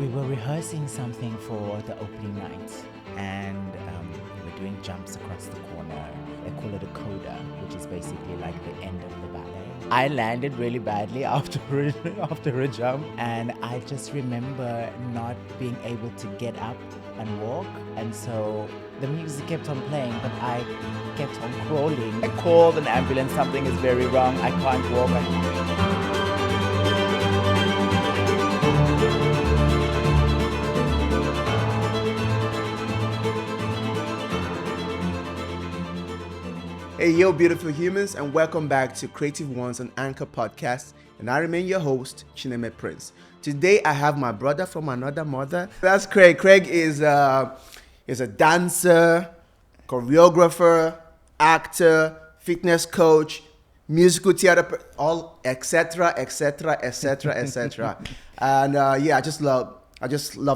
We were rehearsing something for the opening night, and we were doing jumps across the corner. They call it a coda, which is basically like the end of the ballet. I landed really badly after a jump, and I just remember not being able to get up and walk, and so the music kept on playing, but I kept on crawling. I called an ambulance, something is very wrong, I can't walk. Hey, yo, beautiful humans, and welcome back to Creative Ones on Anqor podcast. And I remain your host, Chineme Prince. Today, I have my brother from another mother. That's Craig. Craig is a dancer, choreographer, actor, fitness coach, musical theater, all etc. And I just love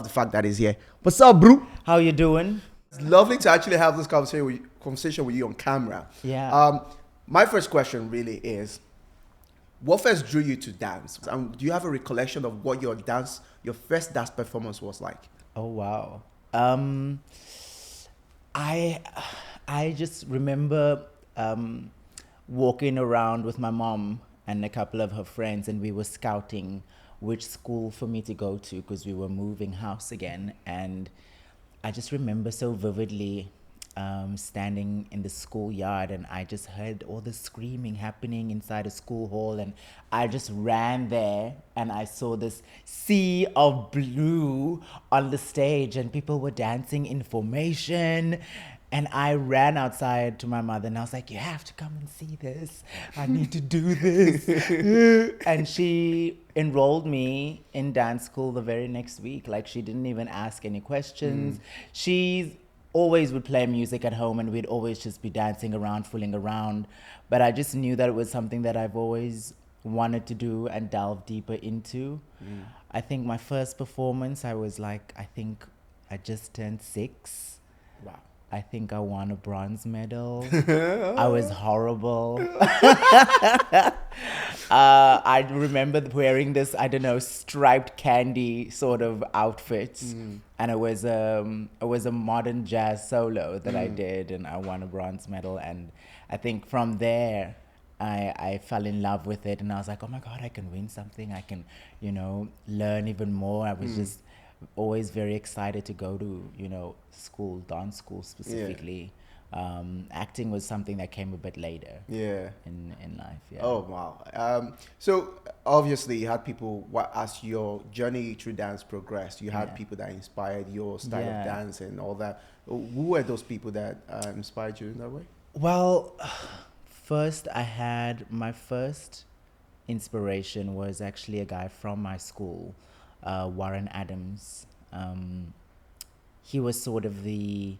the fact that he's here. What's up, bro? How you doing? It's lovely to actually have this conversation with you on camera. Yeah. My first question really is, what first drew you to dance? Do you have a recollection of what your first dance performance was like? Oh wow. I just remember walking around with my mom and a couple of her friends, and we were scouting which school for me to go to because we were moving house again. And I just remember so vividly standing in the schoolyard, and I just heard all the screaming happening inside a school hall, and I just ran there and I saw this sea of blue on the stage and people were dancing in formation. And I ran outside to my mother and I was like, you have to come and see this. I need to do this. And she enrolled me in dance school the very next week. Like, she didn't even ask any questions. She always would play music at home and we'd always just be dancing around, fooling around. But I just knew that it was something that I've always wanted to do and delve deeper into. I think my first performance, I just turned 6. Wow. I think I won a bronze medal. I was horrible. I remember wearing this, striped candy sort of outfit. And it was a modern jazz solo that I did, and I won a bronze medal. And I think from there, I fell in love with it, and I was like, oh my God, I can win something. I can, learn even more. I was just always very excited to go to, school, dance school specifically. Yeah. Acting was something that came a bit later. Yeah. In life. Yeah. Oh wow. So obviously you had people, as your journey through dance progressed, you had people that inspired your style of dance and all that. Who were those people that inspired you in that way? Well, first I had my first inspiration was actually a guy from my school. Warren Adams. He was sort of the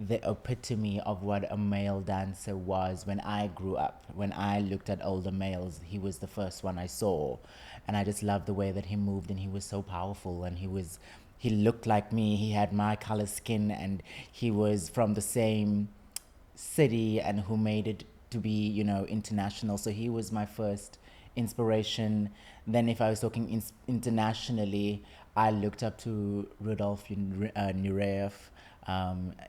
epitome of what a male dancer was when I grew up. When I looked at older males, he was the first one I saw, and I just loved the way that he moved, and he was so powerful, and he looked like me. He had my color skin, and he was from the same city, and who made it to be, international. So he was my first inspiration. Then if I was talking internationally, I looked up to Rudolf Nureyev.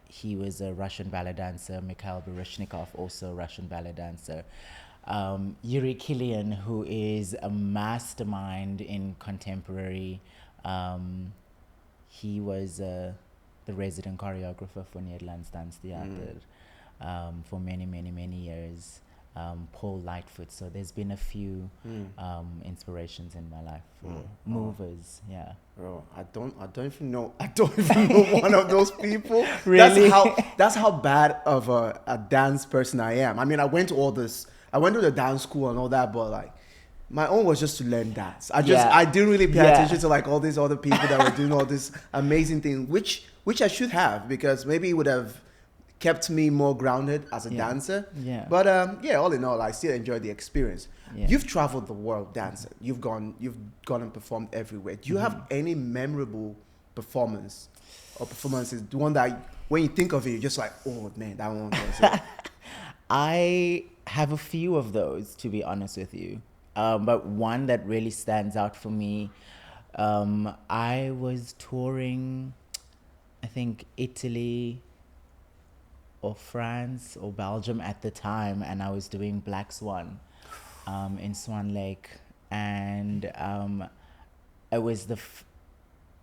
He was a Russian ballet dancer. Mikhail Baryshnikov, also a Russian ballet dancer. Yuri Kilian, who is a mastermind in contemporary. He was the resident choreographer for Nederlands Dance Theater for many, many, many years. Paul Lightfoot. So there's been a few inspirations in my life for movers. Yeah. Bro, I don't even know one of those people. Really? That's how bad of a dance person I am. I mean, I went to the dance school and all that, but like my own was just to learn dance. I didn't really pay attention to like all these other people that were doing all this amazing thing, which I should have, because maybe it would have kept me more grounded as a dancer. Yeah. But all in all, I still enjoyed the experience. Yeah. You've traveled the world dancing. You've gone and performed everywhere. Do you have any memorable performances, the one that when you think of it, you're just like, oh man, that one was it? I have a few of those, to be honest with you. But one that really stands out for me I was touring, I think, Italy or France or Belgium at the time, and I was doing Black Swan in Swan Lake. And it was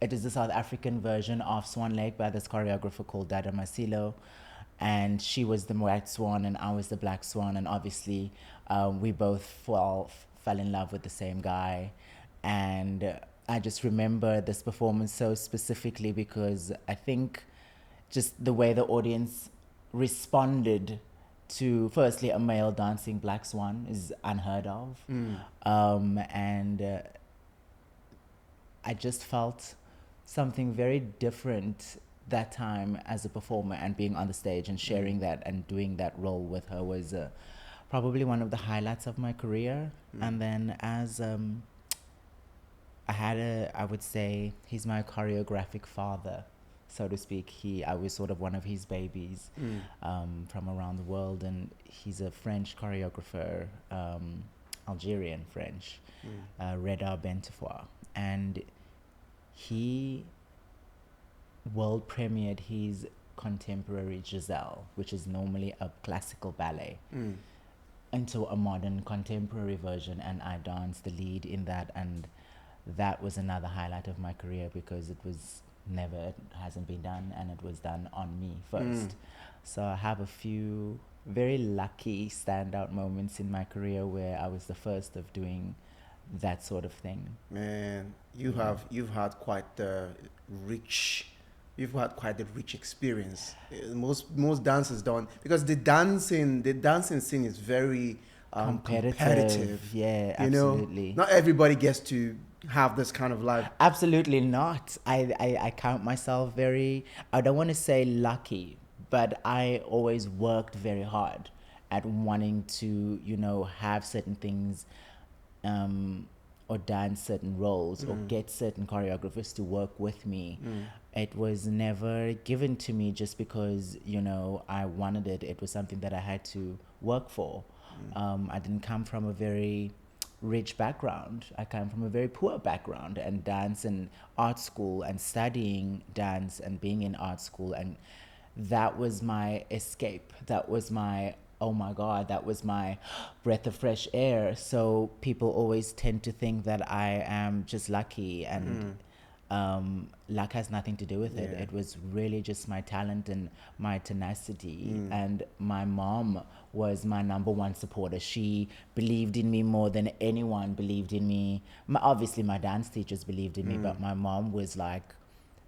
it is the South African version of Swan Lake by this choreographer called Dada Masilo. And she was the white swan and I was the black swan. And obviously, we both fell in love with the same guy. And I just remember this performance so specifically because I think just the way the audience responded to, firstly, a male dancing black swan is unheard of. And I just felt something very different that time as a performer, and being on the stage and sharing that and doing that role with her was probably one of the highlights of my career. And then as I would say he's my choreographic father, so to speak. I was sort of one of his babies from around the world, and he's a French choreographer, Algerian French, Reda Bentefoy, and he world premiered his contemporary Giselle, which is normally a classical ballet, into a modern contemporary version, and I danced the lead in that. And that was another highlight of my career because it hasn't been done, and it was done on me first. So I have a few very lucky standout moments in my career where I was the first of doing that sort of thing. Man, you've had quite the rich experience. Most dancers don't, because the dancing scene is very competitive. Yeah, absolutely. You know, not everybody gets to have this kind of life. Absolutely not. I count myself I don't want to say lucky, but I always worked very hard at wanting to, have certain things, or dance certain roles, or get certain choreographers to work with me. It was never given to me just because, I wanted it. It was something that I had to work for. I didn't come from a very rich background. I come from a very poor background, and dance and art school and studying dance and being in art school. And that was my escape. That was my, oh my God, that was my breath of fresh air. So people always tend to think that I am just lucky, and luck has nothing to do with it. It was really just my talent and my tenacity. And my mom was my number one supporter. She believed in me more than anyone believed in me. Obviously, my dance teachers believed in me, but my mom was like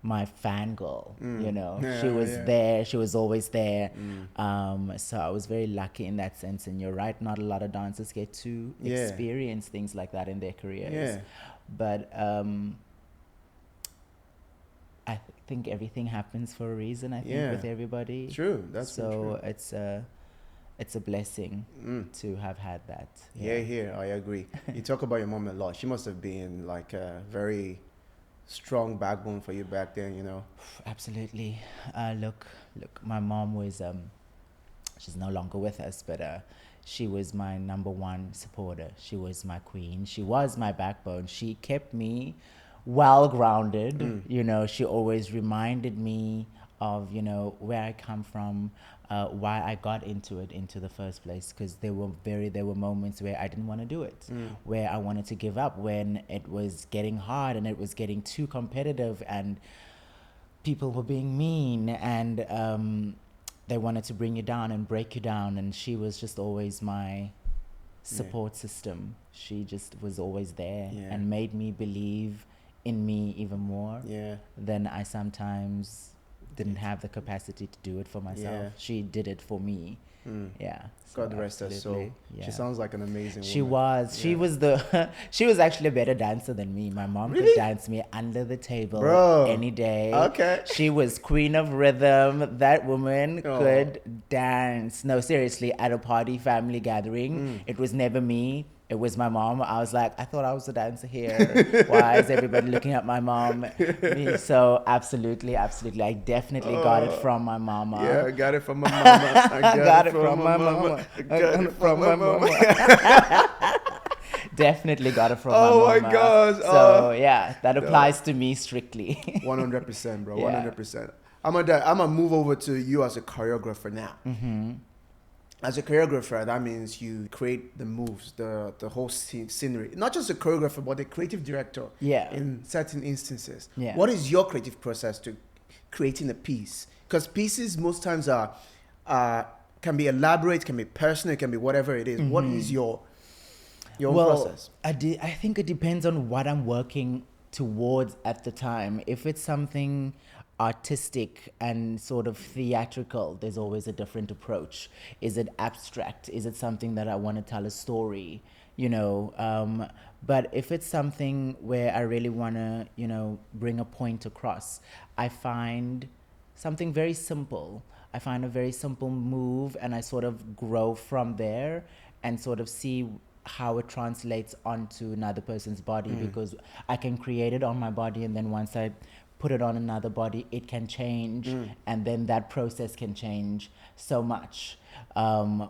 my fangirl, she was there. She was always there. So I was very lucky in that sense. And you're right, not a lot of dancers get to experience things like that in their careers. But I think everything happens for a reason, I think, with everybody. True, that's true. So it's a blessing to have had that. Yeah, I agree. You talk about your mom a lot. She must have been like a very strong backbone for you back then, Absolutely. Look, my mom was, she's no longer with us, but she was my number one supporter. She was my queen. She was my backbone. She kept me well grounded. She always reminded me of, where I come from, why I got into the first place, because there were moments where I didn't want to do it, where I wanted to give up, when it was getting hard and it was getting too competitive and people were being mean, and they wanted to bring you down and break you down. And she was just always my support system. She just was always there and made me believe in me even more than I sometimes didn't have the capacity to do it for myself. She did it for me. God rest her soul. She sounds like an amazing woman. She was. She was she was actually a better dancer than me. My mom could dance me under the table any day. Okay. She was queen of rhythm. That woman could dance. No, seriously, at a party, family gathering, it was never me. It was my mom. I was like, I thought I was a dancer here. Why is everybody looking at my mom? So absolutely. I definitely got it from my mama. Yeah, I got it from my mama. I got it from my mama. I got it from my mama. Definitely got it from Oh my my mama. gosh. So yeah, that applies to me strictly. 100%, bro. Yeah. 100%. I'm gonna move over to you as a choreographer now. As a choreographer, that means you create the moves, the whole scenery. Not just a choreographer, but a creative director. Yeah. In certain instances. Yeah. What is your creative process to creating a piece? Because pieces most times are can be elaborate, can be personal, can be whatever it is. What is your own process? I think it depends on what I'm working towards at the time. If it's something artistic and sort of theatrical, there's always a different approach. Is it abstract? Is it something that I want to tell a story? But if it's something where I really want to, bring a point across, I find something very simple. I find a very simple move and I sort of grow from there and sort of see how it translates onto another person's body, because I can create it on my body, and then once I put it on another body, it can change, and then that process can change so much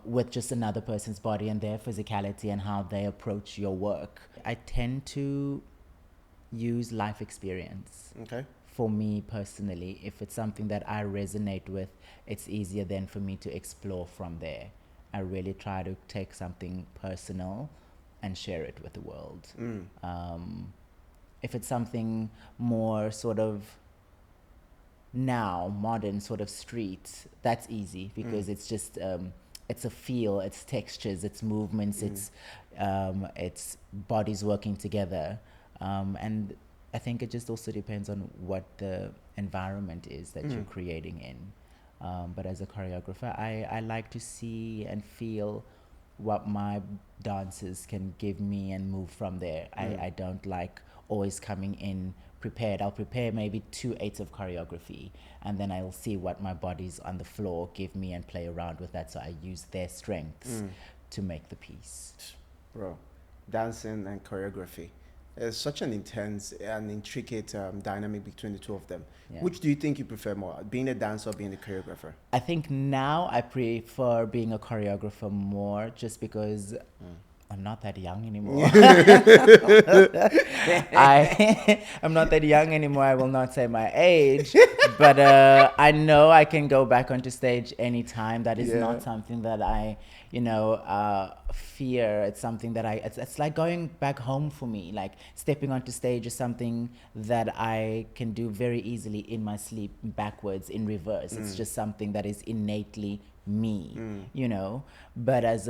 with just another person's body and their physicality and how they approach your work. I tend to use life experience. Okay. For me personally, if it's something that I resonate with, it's easier then for me to explore from there. I really try to take something personal and share it with the world. If it's something more sort of now, modern, sort of street, that's easy because it's just, it's a feel, it's textures, it's movements, it's bodies working together. And I think it just also depends on what the environment is that you're creating in. But as a choreographer, I like to see and feel what my dancers can give me and move from there. I don't like always coming in prepared. I'll prepare maybe 2 8s of choreography, and then I'll see what my bodies on the floor give me and play around with that. So I use their strengths to make the piece. Bro, dancing and choreography. There's such an intense and intricate dynamic between the two of them. Yeah. Which do you think you prefer more, being a dancer or being a choreographer? I think now I prefer being a choreographer more, just because I'm not that young anymore. I'm not that young anymore. I will not say my age, but I know I can go back onto stage anytime. That is not something that I, fear. It's something that it's like going back home for me. Like stepping onto stage is something that I can do very easily in my sleep, backwards, in reverse. It's just something that is innately me, But as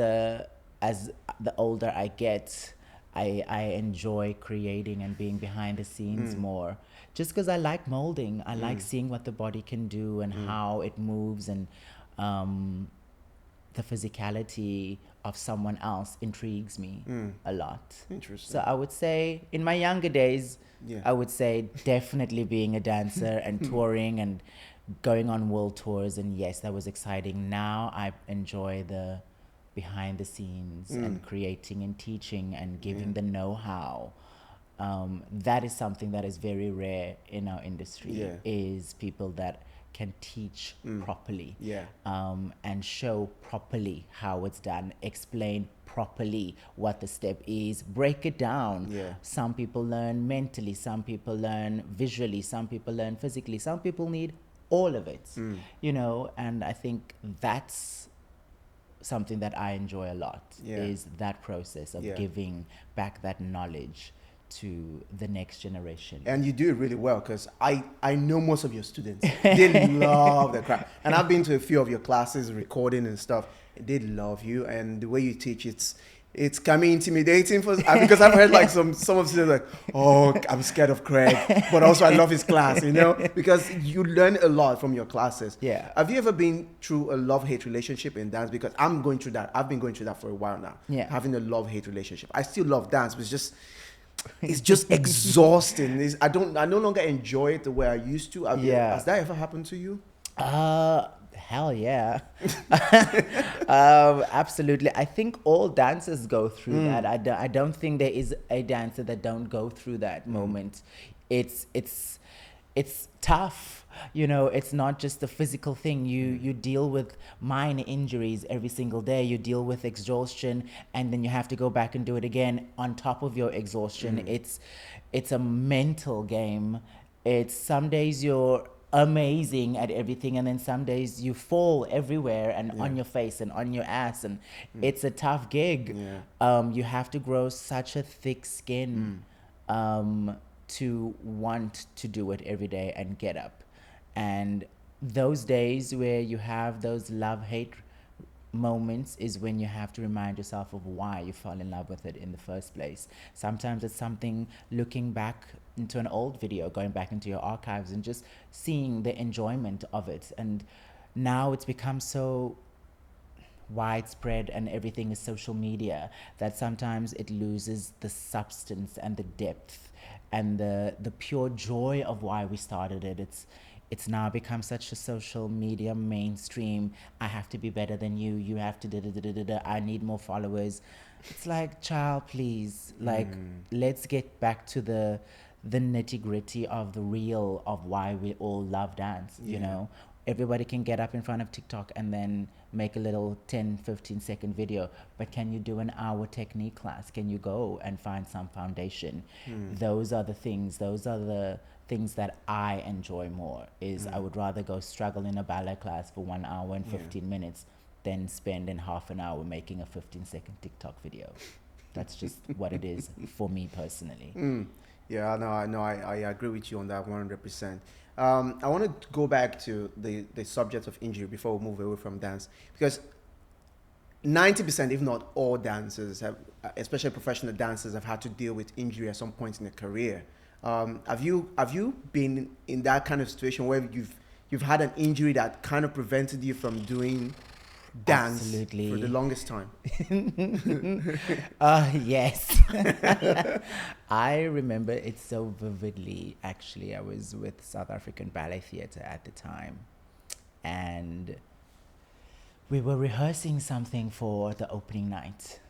the older I get, I enjoy creating and being behind the scenes more, just because I like molding. I like seeing what the body can do and how it moves, and the physicality of someone else intrigues me a lot. Interesting. So I would say in my younger days, I would say definitely being a dancer and touring and going on world tours, and yes, that was exciting. Now I enjoy the behind the scenes and creating and teaching and giving the know-how. That is something that is very rare in our industry, is people that can teach properly, and show properly how it's done, explain properly what the step is, break it down. Some people learn mentally, some people learn visually, some people learn physically, some people need all of it, and I think that's something that I enjoy a lot, is that process of giving back that knowledge to the next generation. And you do it really well, because I know most of your students. They love the crap. And I've been to a few of your classes, recording and stuff. They love you, and the way you teach, it's kind of intimidating because I've heard like some of the students like, oh, I'm scared of Craig, but also I love his class, because you learn a lot from your classes. Yeah. Have you ever been through a love-hate relationship in dance? Because I'm going through that. I've been going through that for a while now. Yeah. Having a love-hate relationship. I still love dance, but it's just exhausting. I no longer enjoy it the way I used to. Has that ever happened to you? Hell yeah. Absolutely. I think all dancers go through that. I don't think there is a dancer that don't go through that moment. It's it's tough. You know, it's not just a physical thing. You deal with minor injuries every single day. You deal with exhaustion, and then you have to go back and do it again on top of your exhaustion. It's a mental game. It's some days you're amazing at everything, and then some days you fall everywhere and on your face and on your ass, and it's a tough gig. You have to grow such a thick skin to want to do it every day and get up. And those days where you have those love-hate moments is when you have to remind yourself of why you fell in love with it in the first place. Sometimes it's something looking back into an old video, going back into your archives and just seeing the enjoyment of it. And now it's become so widespread and everything is social media that sometimes it loses the substance and the depth and the pure joy of why we started it. It's now become such a social media mainstream. I have to be better than you. You have to da-da-da-da-da. I need more followers. It's like, child, please. Like, let's get back to the nitty gritty of the real of why we all love dance. You know, everybody can get up in front of TikTok and then make a little 10-15 second video, but can you do an hour technique class? Can you go and find some foundation? Those are the things that I enjoy more. I would rather go struggle in a ballet class for 1 hour and 15 minutes than spend in half an hour making a 15-second TikTok video. That's just what it is for me personally. Yeah, no, I agree with you on that 100%. I want to go back to the subject of injury before we move away from dance, because 90%, if not all dancers, especially professional dancers, have had to deal with injury at some point in their career. Have you been in that kind of situation where you've had an injury that kind of prevented you from doing dance Absolutely. for the longest time? Yes. I remember it so vividly. Actually, I was with South African Ballet Theatre at the time, and we were rehearsing something for the opening night,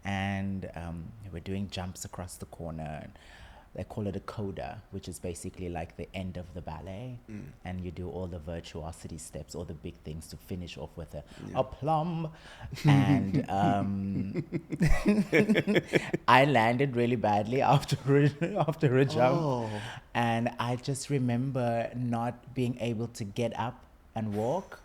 and we were doing jumps across the corner. They call it a coda, which is basically like the end of the ballet. And you do all the virtuosity steps, all the big things to finish off with a plum. And I landed really badly after a jump. And I just remember not being able to get up and walk.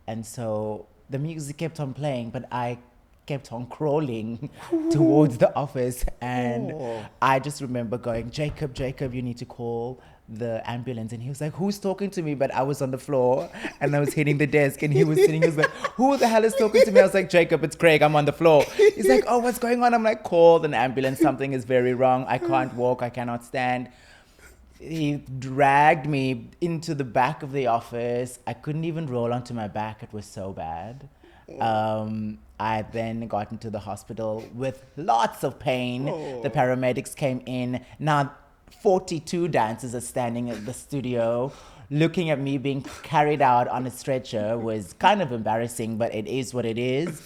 And so the music kept on playing, but I kept on crawling towards the office, and I just remember going, Jacob, you need to call the ambulance. And he was like, who's talking to me? But I was on the floor and I was hitting the desk, and he was sitting, he was like, who the hell is talking to me? I was like, Jacob, it's Craig, I'm on the floor. He's like, oh, what's going on? I'm like, call an ambulance, something is very wrong. I can't walk, I cannot stand. He dragged me into the back of the office. I couldn't even roll onto my back, it was so bad. I then got into the hospital with lots of pain. The paramedics came in. Now 42 dancers are standing at the studio looking at me being carried out on a stretcher. Was kind of embarrassing, but it is what it is.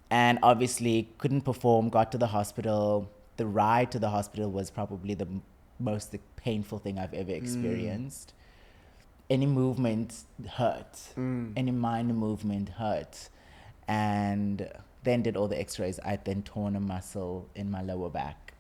And obviously couldn't perform, got to the hospital. The ride to the hospital was probably the most painful thing I've ever experienced. Any movement hurt. Any minor movement hurt. And then did all the x-rays. I then torn a muscle in my lower back.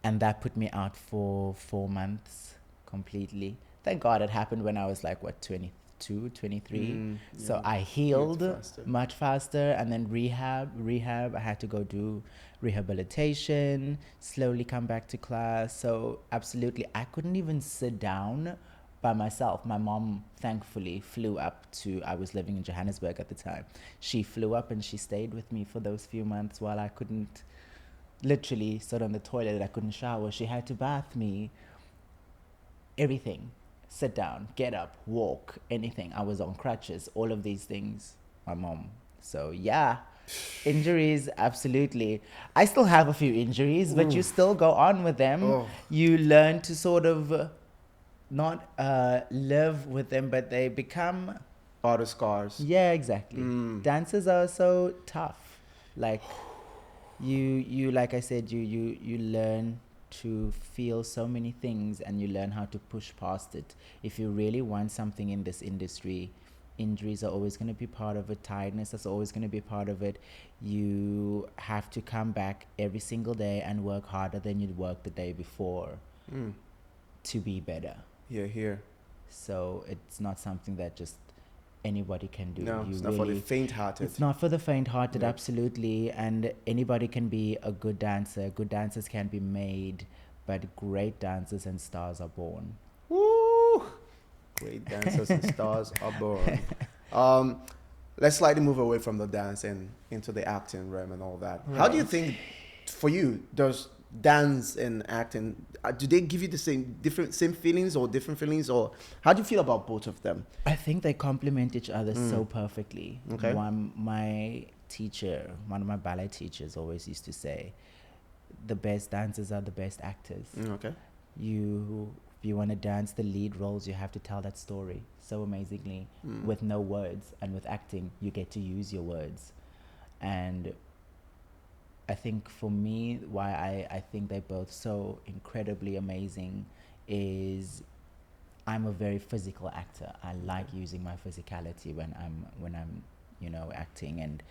And that put me out for 4 months completely. Thank God it happened when I was like, 22, 23. So I healed much faster. And then rehab. I had to go do rehabilitation, slowly come back to class. So absolutely, I couldn't even sit down by myself. My mom thankfully flew up I was living in Johannesburg at the time. She flew up and she stayed with me for those few months while I couldn't literally sit on the toilet. I couldn't shower. She had to bath me. Everything. Sit down, get up, walk, anything. I was on crutches, all of these things. My mom. So yeah, injuries, absolutely. I still have a few injuries, but you still go on with them. You learn to sort of not live with them, but they become Auto scars. Yeah, exactly. Dancers are so tough. Like you like I said, you learn to feel so many things, and you learn how to push past it. If you really want something in this industry, injuries are always going to be part of it. Tiredness is always going to be part of it. You have to come back every single day and work harder than you'd worked the day before to be better. Here. So it's not something that just anybody can do. No, it's not for the faint-hearted. It's not for the faint-hearted, absolutely. And anybody can be a good dancer. Good dancers can be made, but great dancers and stars are born. Woo! Great dancers and stars are born. Let's slightly move away from the dance and into the acting realm and all that. Right. How do you think, for you, does dance and acting, do they give you the same feelings or different feelings, or how do you feel about both of them? I think they complement each other so perfectly. Okay. My teacher, one of my ballet teachers, always used to say, the best dancers are the best actors. Okay. If you want to dance the lead roles, you have to tell that story so amazingly with no words. And with acting, you get to use your words. And I think for me, why I think they're both so incredibly amazing is I'm a very physical actor. I like using my physicality when I'm acting, and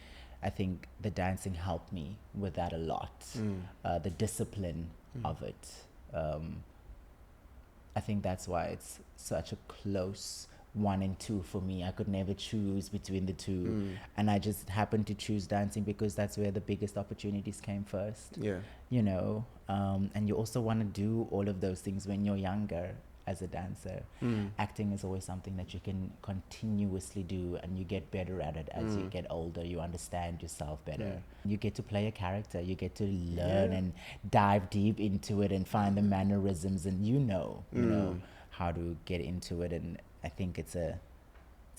I think the dancing helped me with that a lot. The discipline of it. I think that's why it's such a close 1 and 2 for me. I could never choose between the two. And I just happened to choose dancing because that's where the biggest opportunities came first. Yeah. And you also want to do all of those things when you're younger as a dancer. Acting is always something that you can continuously do, and you get better at it as you get older. You understand yourself better. You get to play a character. You get to learn and dive deep into it and find the mannerisms, and you know how to get into it. And I think it's a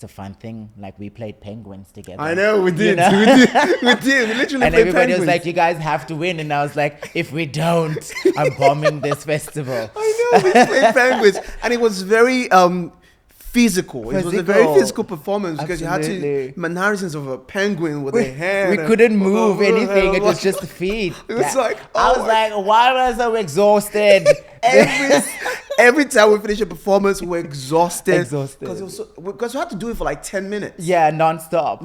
fun thing. Like, we played penguins together. I know, we did. We did. We literally and played everybody penguins. was like, you guys have to win. And I was like, if we don't, I'm bombing this festival. I know, we played penguins. And it was very physical. It was a very physical performance because you had to mannerisms of a penguin with a hand. We couldn't move anything. It was just the feet. It was like, I was like, why was I so exhausted? Every time we finished a performance, we were exhausted. Because we had to do it for like 10 minutes. Yeah, non-stop.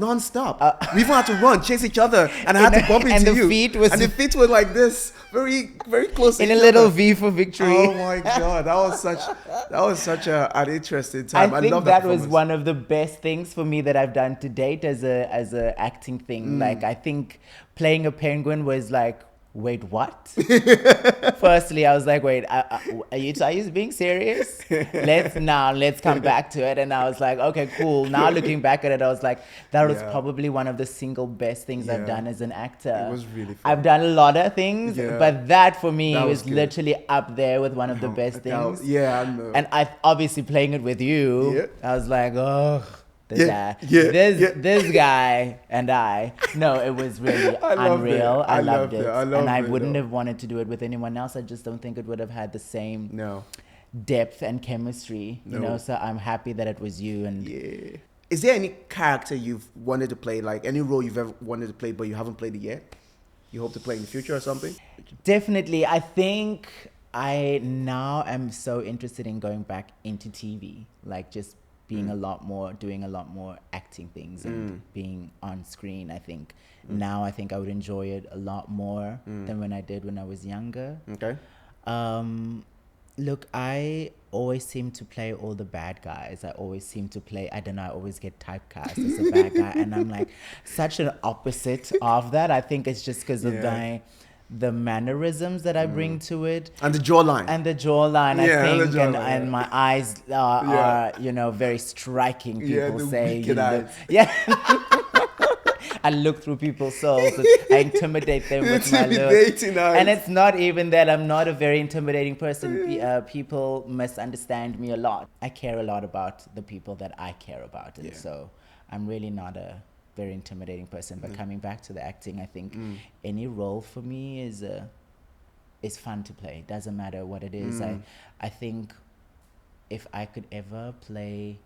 We even had to run, chase each other, and I had to bump into you. And the feet were like this, very, very close. In a little V for victory. Oh my God, that was such an interesting time. I think that was one of the best things for me that I've done to date as a acting thing. Like, I think playing a penguin was like, wait, what? Firstly, I was like, wait, are you being serious? Let's come back to it. And I was like, okay, cool. Now looking back at it, I was like, that was probably one of the single best things I've done as an actor. It was really fun. I've done a lot of things, but that for me was literally up there with one of the best things. I know. And I obviously playing it with you, I was like, oh. This guy and I. No, it was really unreal. I loved it. And I wouldn't have wanted to do it with anyone else. I just don't think it would have had the same depth and chemistry. So I'm happy that it was you. And is there any character you've wanted to play, like any role you've ever wanted to play but you haven't played it yet? You hope to play in the future or something? Definitely. I think I now am so interested in going back into TV, like just being doing a lot more acting things and being on screen. I think now I think I would enjoy it a lot more than when I did when I was younger. Okay. Look, I always seem to play all the bad guys. I always get typecast as a bad guy. And I'm like such an opposite of that. I think it's just because of the mannerisms that I bring to it. And the jawline. I think. And my eyes are very striking. People say. I look through people's souls. I intimidate them with my looks. And it's not even that I'm not a very intimidating person. People misunderstand me a lot. I care a lot about the people that I care about. And so I'm really not a very intimidating person. But coming back to the acting, I think any role for me is fun to play. It doesn't matter what it is. I think if I could ever play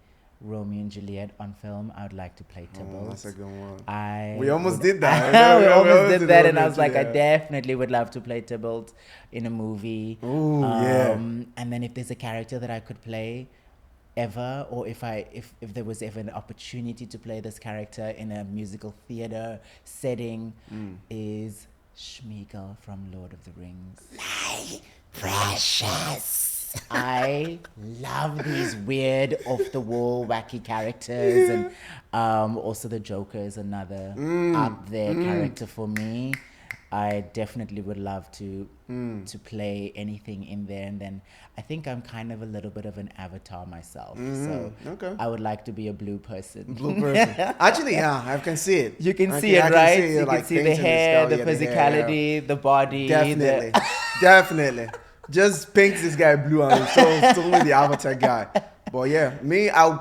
Romeo and Juliet on film, I would like to play Tybalt. That's a good one. I We almost would- did that. we almost did that, and I Romeo was like, I Juliet. definitely would love to play Tybalt in a movie. Ooh, yeah. And then if there's a character that I could play ever, or if there was ever an opportunity to play this character in a musical theater setting, is Schmeagol from Lord of the Rings. My precious. I love these weird, off-the-wall, wacky characters, and also the Joker is another out there character for me. I definitely would love to play anything in there, and then I think I'm kind of a little bit of an avatar myself, so Okay. I would like to be a blue person. Blue person. Actually, yeah, I can see it. You can I see it, I right? Can see it, You like, can see the painted in hair, style, the yeah, hair, physicality, yeah. the body. Definitely. Definitely. Just paint this guy blue and it's totally the avatar guy. But yeah, me, I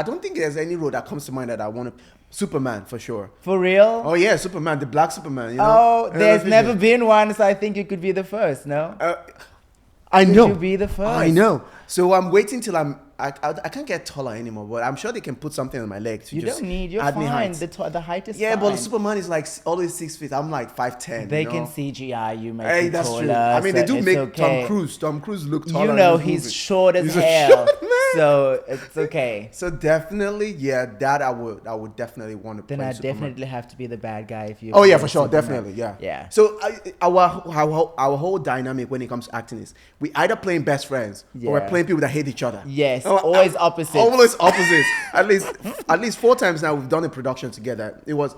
don't think there's any role that comes to mind that I want to. Superman, for sure. For real? Oh yeah, Superman, the black Superman, you know? Oh, there's never been one, so I think you could be the first, no? I know. Could you be the first? I know. So I'm waiting till I can't get taller anymore, but I'm sure they can put something on my leg to You just don't need, you're add me fine. height. The height is Yeah, fine. but Superman is like always 6 feet. I'm like 5'10". They you know? can CGI you, make Hey, you that's taller. true. I mean, they so do it's make okay. Tom Cruise look taller. You know in this he's movie. short as He's a hell, short man. so it's okay. So definitely, yeah, that I would definitely want to play. Then I Superman. definitely have to be the bad guy if you. Oh yeah, play for sure, Superman. definitely, yeah. Yeah. So our whole dynamic when it comes to acting is we either playing best friends or we're Yeah. playing people that hate each other. Yes, Oh, always opposites. Always opposites. at least 4 times now we've done a production together. It was,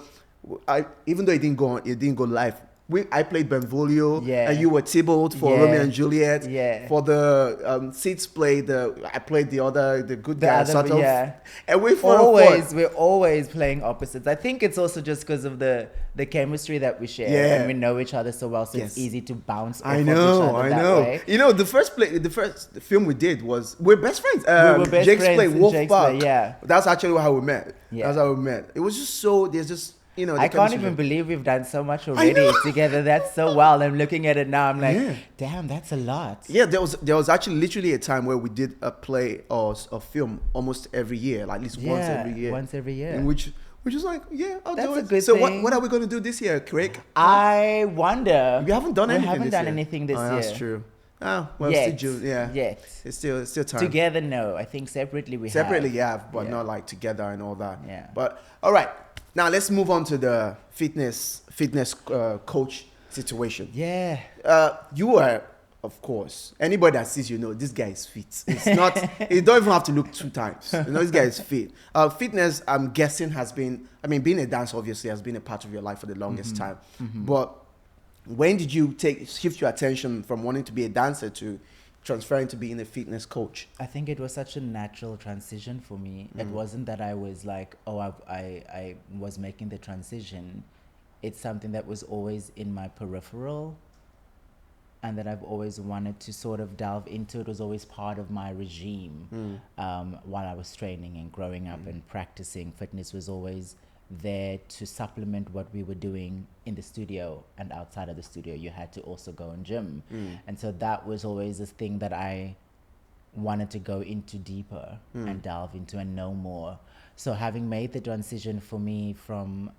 even though it didn't go live. I played Benvolio, Yeah. and you were Tybalt for Yeah. Romeo and Juliet. Yeah. For the Seeds played I played the good The guy, other- sort of. yeah. And we're always playing opposites. I think it's also just because of the chemistry that we share, Yeah. and we know each other so well, so Yes. it's easy to bounce off I of know, each other that way. You know, the first film we did was we're best friends. We were best Jake's friends play in Wolf Jake's Park. Play, yeah. That's actually how we met. Yeah. That's how we met. It was just so there's just the I can't chemistry even there. believe we've done so much already together. That's so wild. I'm looking at it now. I'm like, damn, that's a lot. Yeah, there was actually literally a time where we did a play or a film almost every year, like at least once every year. Once every year. In which we're just like, I'll That's do a it. good So thing. what are we gonna do this year, Craig? I wonder. We haven't done anything this year. That's true. Oh, well, Yet. still June. Yeah. Yet. It's still time. Together, no. I think separately we Separately, have. but not like together and all that. Yeah. But all right, now let's move on to the fitness coach situation. Yeah. You are, of course, anybody that sees you know this guy is fit. It's not. You don't even have to look 2 times. You know this guy is fit. Fitness, I'm guessing, has been. I mean, being a dancer obviously has been a part of your life for the longest time. But when did you shift your attention from wanting to be a dancer to transferring to being a fitness coach? I think it was such a natural transition for me. It wasn't that I was like, I was making the transition. It's something that was always in my peripheral and that I've always wanted to sort of delve into. It was always part of my regime while I was training and growing up and practicing. Fitness was always there to supplement what we were doing in the studio and outside of the studio. You had to also go and gym. And so that was always this thing that I wanted to go into deeper and delve into and know more. So having made the transition for me from,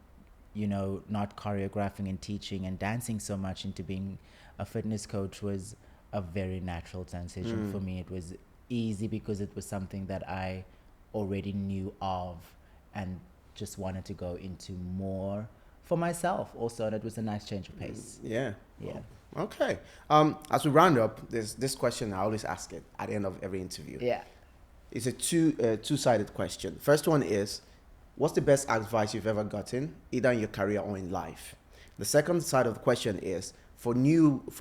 not choreographing and teaching and dancing so much into being a fitness coach was a very natural transition for me. It was easy because it was something that I already knew of and just wanted to go into more for myself also, and it was a nice change of pace. Yeah. Okay. As we round up, there's this question I always ask it at the end of every interview. Yeah. It's a two-sided question. First one is, what's the best advice you've ever gotten, either in your career or in life? The second side of the question is, for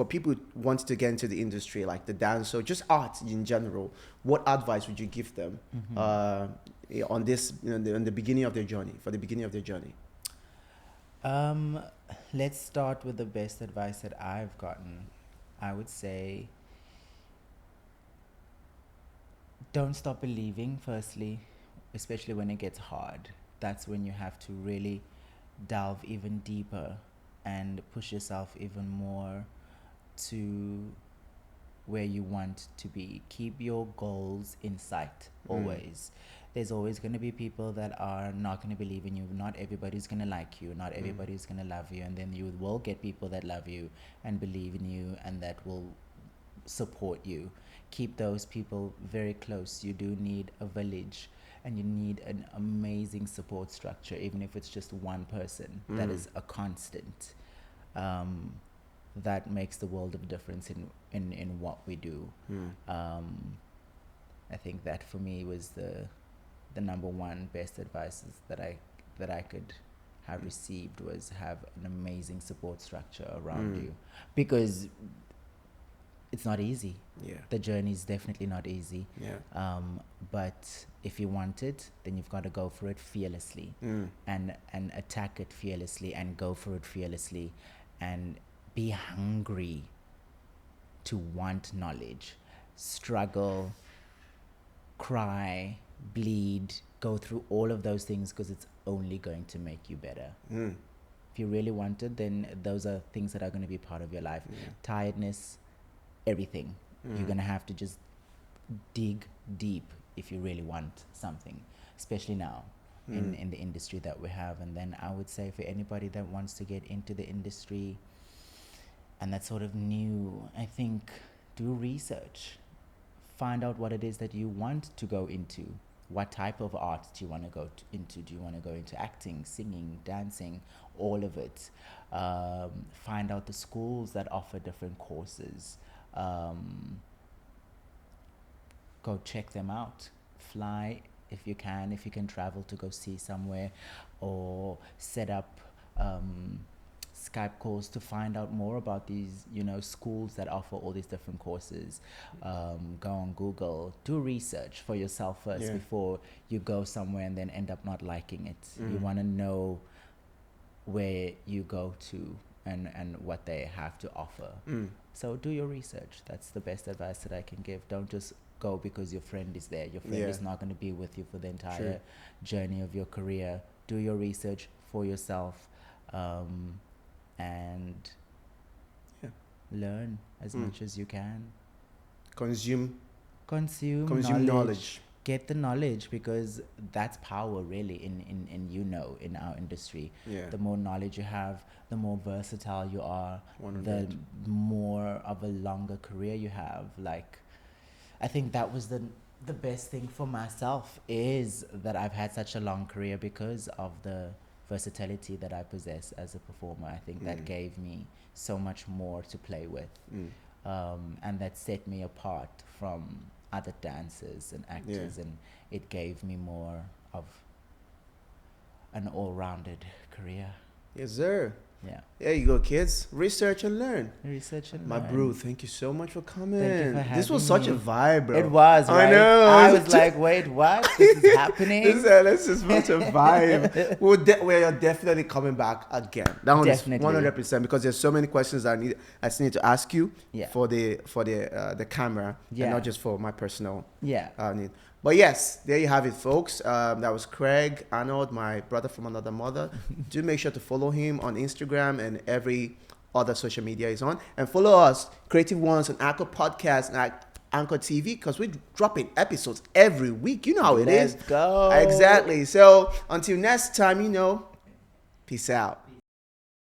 people who want to get into the industry, like the dance or just art in general, what advice would you give them on this, in the beginning of their journey, for the beginning of their journey? Let's start with the best advice that I've gotten. I would say, don't stop believing, firstly, especially when it gets hard. That's when you have to really delve even deeper and push yourself even more to where you want to be. Keep your goals in sight always. there's always going to be people that are not going to believe in you. Not everybody's going to like you. Not everybody's going to love you. And then you will get people that love you and believe in you and that will support you. Keep those people very close. You do need a village, and you need an amazing support structure, even if it's just one person that is a constant. That makes the world of difference in what we do. I think that for me was the number one best advice that I could have received, was have an amazing support structure around you, because it's not easy. Yeah. The journey is definitely not easy. Yeah. But if you want it, then you've got to go for it fearlessly, and attack it fearlessly, and go for it fearlessly, and be hungry to want knowledge, struggle, cry, bleed, go through all of those things, because it's only going to make you better. If you really want it, then those are things that are going to be part of your life. Tiredness, everything. You're going to have to just dig deep if you really want something, especially now in the industry that we have. And then I would say for anybody that wants to get into the industry and that's sort of new, I think do research. Find out what it is that you want to go into. What type of art do you want to go into? Do you want to go into acting, singing, dancing, all of it? Find out the schools that offer different courses. Go check them out. Fly if you can travel to go see somewhere, or set up Skype calls to find out more about these, schools that offer all these different courses. Go on Google, do research for yourself first before you go somewhere and then end up not liking it. You want to know where you go to and what they have to offer. So do your research. That's the best advice that I can give. Don't just go because your friend is there. Your friend is not going to be with you for the entire journey of your career. Do your research for yourself. And learn as much as you can. Consume knowledge. Get the knowledge, because that's power really in our industry. The more knowledge you have, the more versatile you are, 100. the more of a longer career you have. Like, I think that was the best thing for myself, is that I've had such a long career because of the versatility that I possess as a performer. I think that gave me so much more to play with, and that set me apart from other dancers and actors, and it gave me more of an all-rounded career. Yes, sir. Yeah. There you go, kids. Research and learn. My learn. bro, thank you so much for coming. Thank you for having this was such a vibe, bro. It was, right? I know. I was like, wait, what? This is happening? This is such a vibe. We're definitely coming back again. That one Definitely. is 100%, because there's so many questions I still need to ask you for the camera, and not just for my personal need. But yes, there you have it, folks. That was Craig Arnold, my brother from another mother. Do make sure to follow him on Instagram and every other social media he's on. And follow us, Creative Ones, on Anqor Podcast and at Anqor TV, because we're dropping episodes every week. You know how it is. Let's go. Exactly. So until next time, peace out.